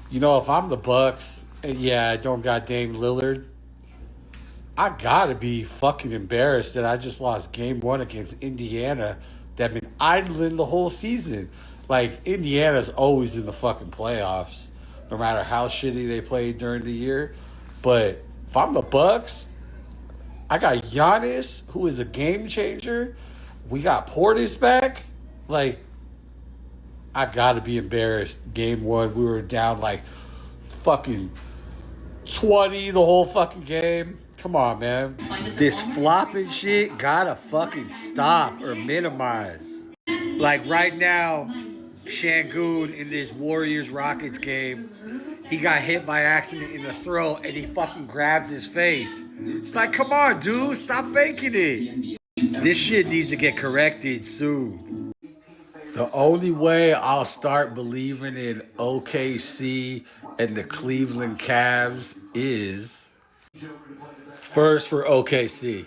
You know, if I'm the Bucks, and yeah, I don't got Dame Lillard, I gotta be fucking embarrassed that I just lost game one against Indiana that been idling the whole season. Like, Indiana's always in the fucking playoffs, no matter how shitty they play during the year. But if I'm the Bucks, I got Giannis, who is a game changer. We got Portis back. Like, I gotta be embarrassed. Game one, we were down like fucking 20 the whole fucking game. Come on, man. This flopping shit gotta fucking stop or minimize. Like right now, Shangoon in this Warriors Rockets game, he got hit by accident in the throat and he fucking grabs his face. It's like, come on, dude, stop faking it. This shit needs to get corrected soon. The only way I'll start believing in OKC and the Cleveland Cavs is first for OKC.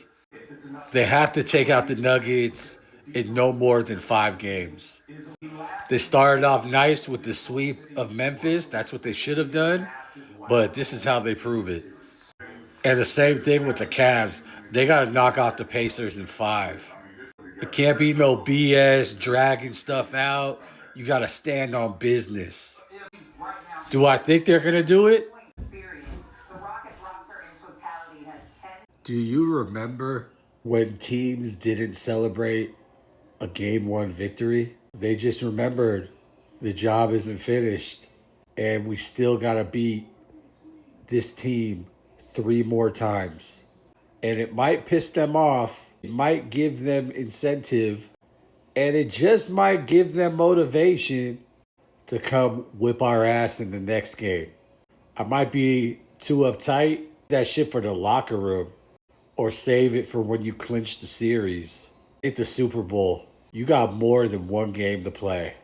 They have to take out the Nuggets in no more than 5 games. They started off nice with the sweep of Memphis. That's what they should have done. But this is how they prove it. And the same thing with the Cavs. They got to knock off the Pacers in 5. It can't be no BS dragging stuff out. You got to stand on business. Do I think they're going to do it? Do you remember when teams didn't celebrate a game one victory? They just remembered the job isn't finished and we still got to beat this team 3 more times. And it might piss them off. It might give them incentive. And it just might give them motivation to come whip our ass in the next game. I might be too uptight. That shit for the locker room. Or save it for when you clinch the series. At the Super Bowl, you got more than 1 game to play.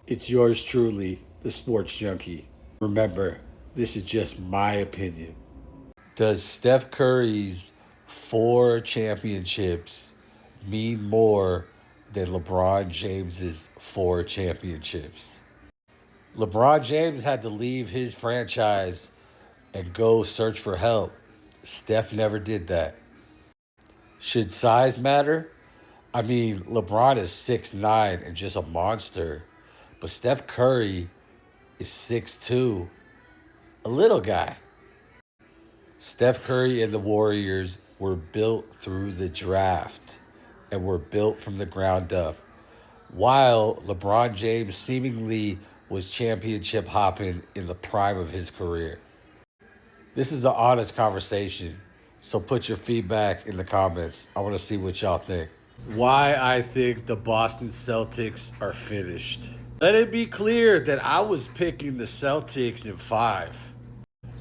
It's yours truly, the Sports Junkie. Remember, this is just my opinion. Does Steph Curry's 4 championships mean more than LeBron James's 4 championships? LeBron James had to leave his franchise and go search for help. Steph never did that. Should size matter? I mean, LeBron is 6'9" and just a monster. But Steph Curry is 6'2", a little guy. Steph Curry and the Warriors were built through the draft and were built from the ground up. While LeBron James seemingly was championship hopping in the prime of his career. This is an honest conversation. So put your feedback in the comments. I want to see what y'all think. Why I think the Boston Celtics are finished. Let it be clear that I was picking the Celtics in 5.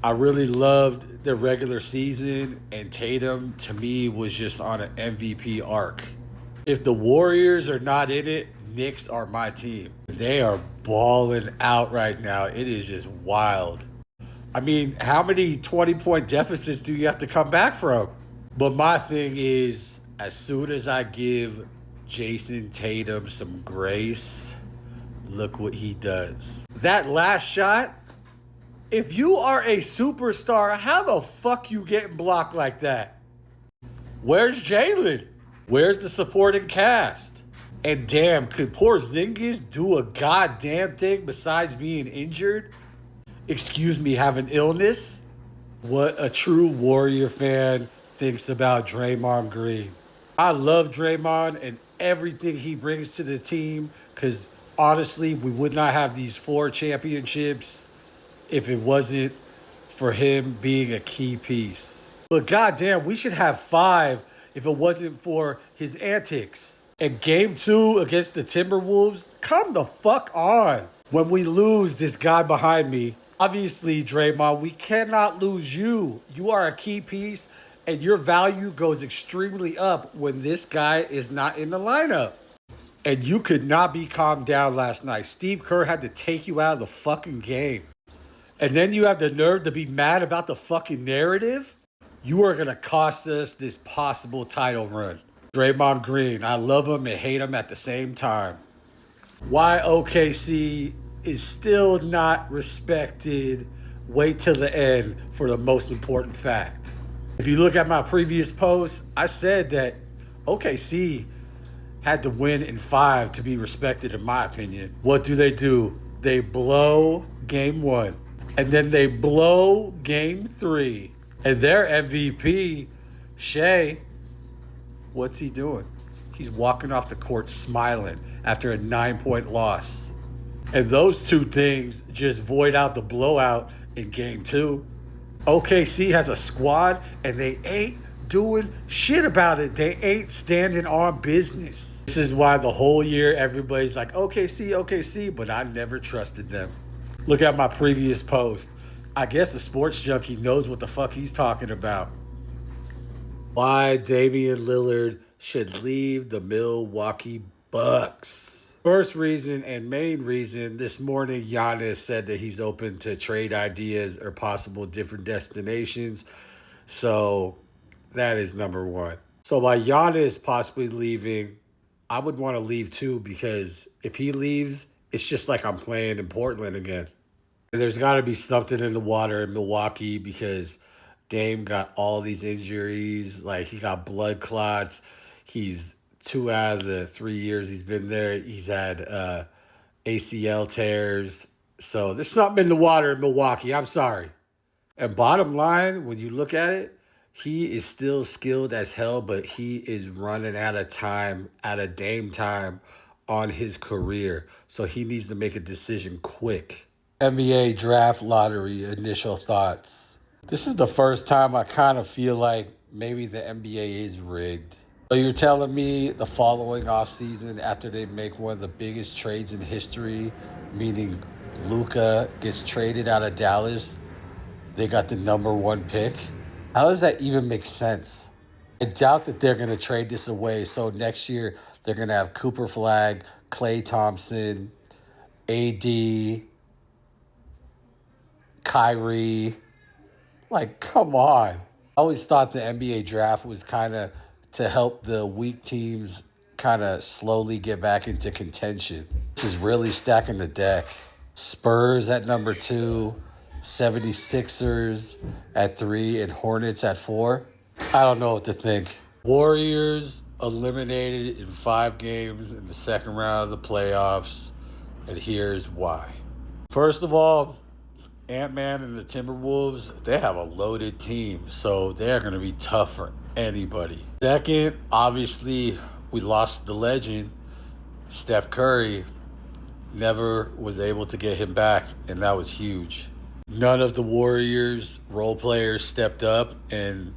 I really loved the regular season, and Tatum, to me, was just on an MVP arc. If the Warriors are not in it, Knicks are my team. They are balling out right now. It is just wild. I mean, how many 20-point deficits do you have to come back from? But my thing is, as soon as I give Jason Tatum some grace, look what he does. That last shot, if you are a superstar, how the fuck you getting blocked like that? Where's Jalen? Where's the supporting cast? And damn, could Porzingis do a goddamn thing besides being injured? Excuse me, have an illness? What a true Warrior fan thinks about Draymond Green. I love Draymond and everything he brings to the team because honestly, we would not have these 4 championships if it wasn't for him being a key piece. But goddamn, we should have 5 if it wasn't for his antics. And game 2 against the Timberwolves, come the fuck on. When we lose this guy behind me, obviously, Draymond, we cannot lose you. You are a key piece, and your value goes extremely up when this guy is not in the lineup. And you could not be calmed down last night. Steve Kerr had to take you out of the fucking game. And then you have the nerve to be mad about the fucking narrative? You are going to cost us this possible title run. Draymond Green, I love him and hate him at the same time. Why OKC is still not respected. Wait till the end for the most important fact. If you look at my previous post, I said that OKC had to win in 5 to be respected, in my opinion. What do? They blow game 1, and then they blow game 3. And their MVP, Shea, what's he doing? He's walking off the court smiling after a 9-point loss. And those two things just void out the blowout in game 2. OKC has a squad, and they ain't doing shit about it. They ain't standing on business. This is why the whole year everybody's like, OKC, but I never trusted them. Look at my previous post. I guess the sports junkie knows what the fuck he's talking about. Why Damian Lillard should leave the Milwaukee Bucks. First reason and main reason, this morning Giannis said that he's open to trade ideas or possible different destinations. So that is number one. So by Giannis possibly leaving, I would want to leave too, because if he leaves, it's just like I'm playing in Portland again. And there's got to be something in the water in Milwaukee, because Dame got all these injuries. Like, he got blood clots. He's 2 out of the 3 years he's been there, he's had ACL tears. So there's something in the water in Milwaukee. I'm sorry. And bottom line, when you look at it, he is still skilled as hell, but he is running out of time, out of Dame time on his career. So he needs to make a decision quick. NBA draft lottery initial thoughts. This is the first time I kind of feel like maybe the NBA is rigged. So you're telling me the following offseason, after they make one of the biggest trades in history, meaning Luka gets traded out of Dallas, they got the number 1 pick? How does that even make sense? I doubt that they're going to trade this away. So next year, they're going to have Cooper Flag, Klay Thompson, AD, Kyrie. Like, come on. I always thought the NBA draft was kind of to help the weak teams kind of slowly get back into contention. This is really stacking the deck. Spurs at number 2, 76ers at 3, and Hornets at 4. I don't know what to think. Warriors eliminated in 5 games in the second round of the playoffs, and here's why. First of all, Ant-Man and the Timberwolves, they have a loaded team, so they're going to be tough for anybody. Second, obviously, we lost the legend, Steph Curry. Never was able to get him back, and that was huge. None of the Warriors role players stepped up, and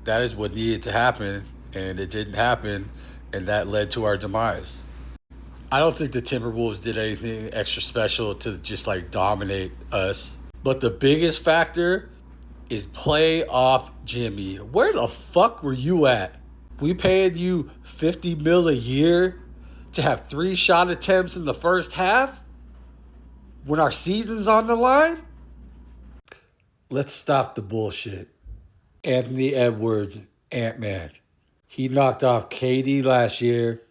that is what needed to happen, and it didn't happen, and that led to our demise. I don't think the Timberwolves did anything extra special to just like dominate us. But the biggest factor is playoff Jimmy. Where the fuck were you at? We paid you $50 million a year to have 3 shot attempts in the first half when our season's on the line? Let's stop the bullshit. Anthony Edwards, Ant-Man. He knocked off KD last year,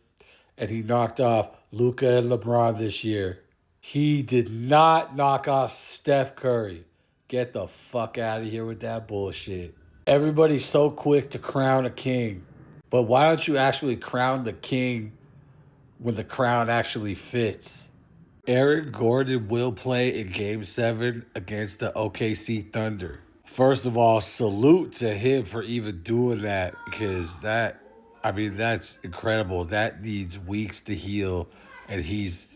and he knocked off Luka and LeBron this year. He did not knock off Steph Curry. Get the fuck out of here with that bullshit. Everybody's so quick to crown a king. But why don't you actually crown the king when the crown actually fits? Aaron Gordon will play in Game 7 against the OKC Thunder. First of all, salute to him for even doing that, because that's incredible. That needs weeks to heal, and he's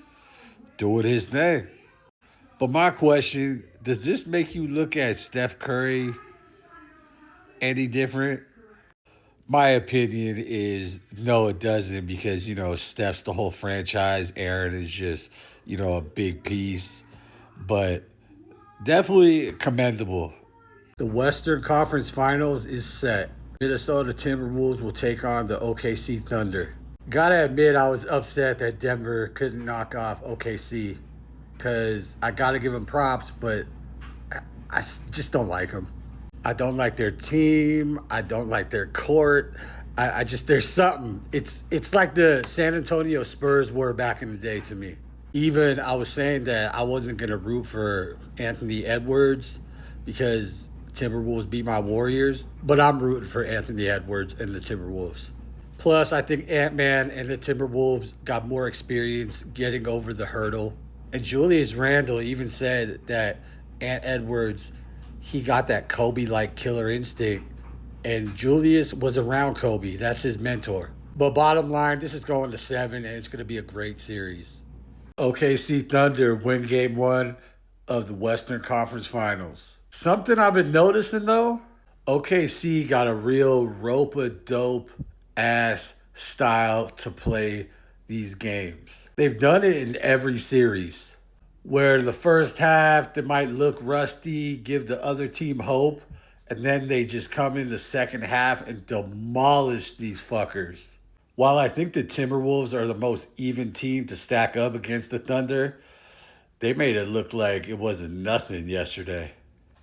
doing his thing. But my question, does this make you look at Steph Curry any different? My opinion is no, it doesn't, because, Steph's the whole franchise. Aaron is just, a big piece. But definitely commendable. The Western Conference Finals is set. Minnesota Timberwolves will take on the OKC Thunder. Gotta admit, I was upset that Denver couldn't knock off OKC, because I gotta give them props, but I just don't like them. I don't like their team. I don't like their court. There's something. It's like the San Antonio Spurs were back in the day to me. Even I was saying that I wasn't going to root for Anthony Edwards because Timberwolves beat my Warriors, but I'm rooting for Anthony Edwards and the Timberwolves. Plus, I think Ant-Man and the Timberwolves got more experience getting over the hurdle. And Julius Randle even said that Ant Edwards, he got that Kobe-like killer instinct. And Julius was around Kobe. That's his mentor. But bottom line, this is going to 7, and it's going to be a great series. OKC Thunder win game 1 of the Western Conference Finals. Something I've been noticing though, OKC got a real rope-a-dope ass style to play these games. They've done it in every series where the first half they might look rusty, give the other team hope, and then they just come in the second half and demolish these fuckers. While I think the Timberwolves are the most even team to stack up against the Thunder, they made it look like it wasn't nothing yesterday.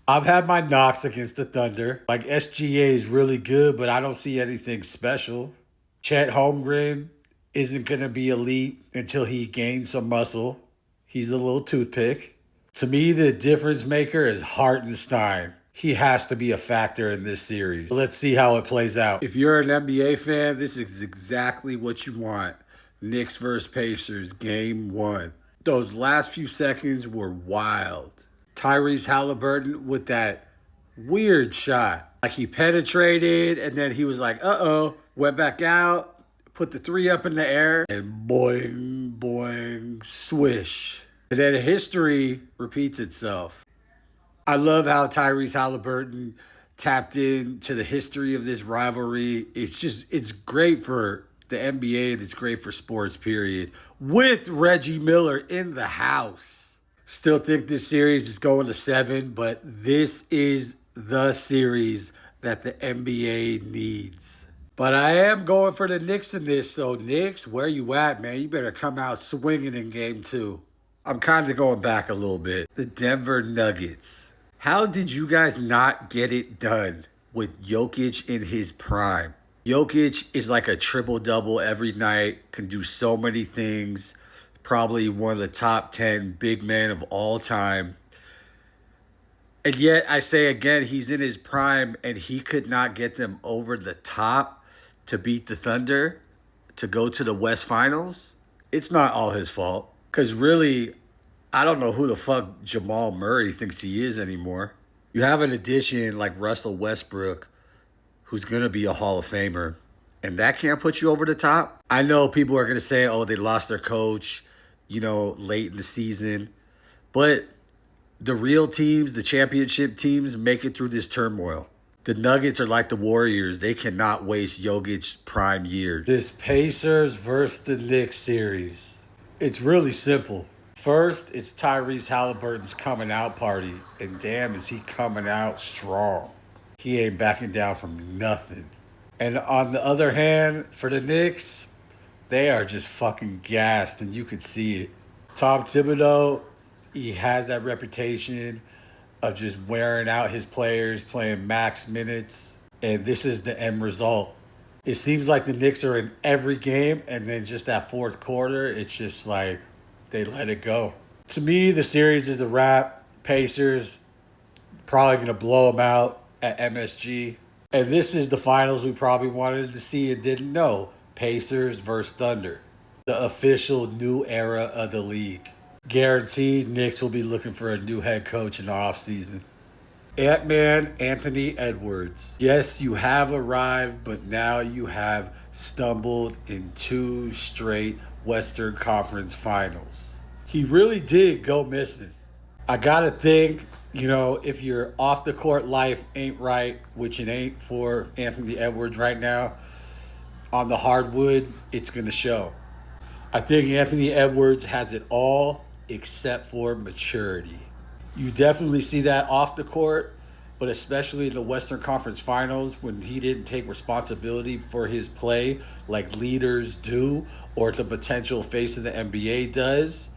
I've had my knocks against the Thunder. Like SGA is really good, but I don't see anything special. Chet Holmgren isn't going to be elite until he gains some muscle. He's a little toothpick. To me, the difference maker is Hartenstein. He has to be a factor in this series. Let's see how it plays out. If you're an NBA fan, this is exactly what you want. Knicks versus Pacers, game 1. Those last few seconds were wild. Tyrese Halliburton with that weird shot. Like he penetrated and then he was like, uh-oh, went back out, put the 3 up in the air, and boing, boing, swish. And then history repeats itself. I love how Tyrese Halliburton tapped into the history of this rivalry. It's great for the NBA and it's great for sports, period. With Reggie Miller in the house. Still think this series is going to 7, but this is the series that the NBA needs. But I am going for the Knicks in this, so Knicks, where you at, man? You better come out swinging in game 2. I'm kind of going back a little bit. The Denver Nuggets. How did you guys not get it done with Jokic in his prime? Jokic is like a triple-double every night, can do so many things. Probably one of the top 10 big men of all time. And yet, I say again, he's in his prime and he could not get them over the top to beat the Thunder, to go to the West Finals. It's not all his fault. Because really, I don't know who the fuck Jamal Murray thinks he is anymore. You have an addition like Russell Westbrook, who's going to be a Hall of Famer, and that can't put you over the top. I know people are going to say, oh, they lost their coach, late in the season. But the real teams, the championship teams, make it through this turmoil. The Nuggets are like the Warriors. They cannot waste Jokic's prime years. This Pacers versus the Knicks series. It's really simple. First, it's Tyrese Halliburton's coming out party. And damn, is he coming out strong. He ain't backing down from nothing. And on the other hand, for the Knicks, they are just fucking gassed, and you could see it. Tom Thibodeau, he has that reputation of just wearing out his players, playing max minutes, and this is the end result. It seems like the Knicks are in every game, and then just that fourth quarter, it's just like they let it go. To me, the series is a wrap. Pacers probably going to blow them out at MSG. And this is the finals we probably wanted to see and didn't know. Pacers versus Thunder. The official new era of the league. Guaranteed Knicks will be looking for a new head coach in the offseason. Ant-Man Anthony Edwards. Yes, you have arrived, but now you have stumbled in 2 straight Western Conference Finals. He really did go missing. I gotta think, if your off the court life ain't right, which it ain't for Anthony Edwards right now, on the hardwood, it's going to show. I think Anthony Edwards has it all except for maturity. You definitely see that off the court, but especially in the Western Conference Finals when he didn't take responsibility for his play like leaders do or the potential face of the NBA does,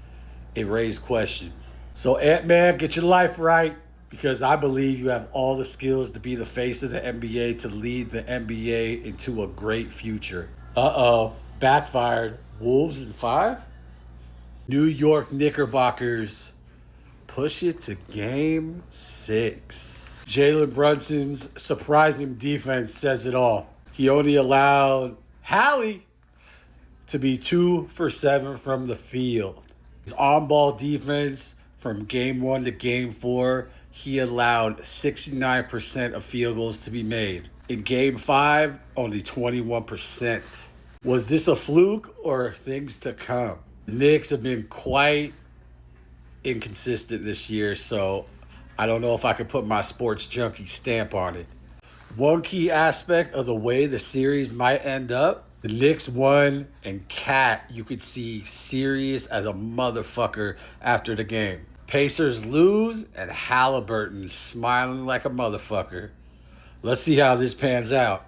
it raised questions. So Ant-Man, get your life right, because I believe you have all the skills to be the face of the NBA, to lead the NBA into a great future. Backfired. Wolves in 5? New York Knickerbockers push it to game 6. Jalen Brunson's surprising defense says it all. He only allowed Hallie to be 2 for 7 from the field. His on-ball defense from game 1 to game 4, he allowed 69% of field goals to be made. In game 5, only 21%. Was this a fluke or things to come? The Knicks have been quite inconsistent this year, so I don't know if I could put my sports junkie stamp on it. One key aspect of the way the series might end up, the Knicks won, and Cat, you could see serious as a motherfucker after the game. Pacers lose, and Halliburton smiling like a motherfucker. Let's see how this pans out.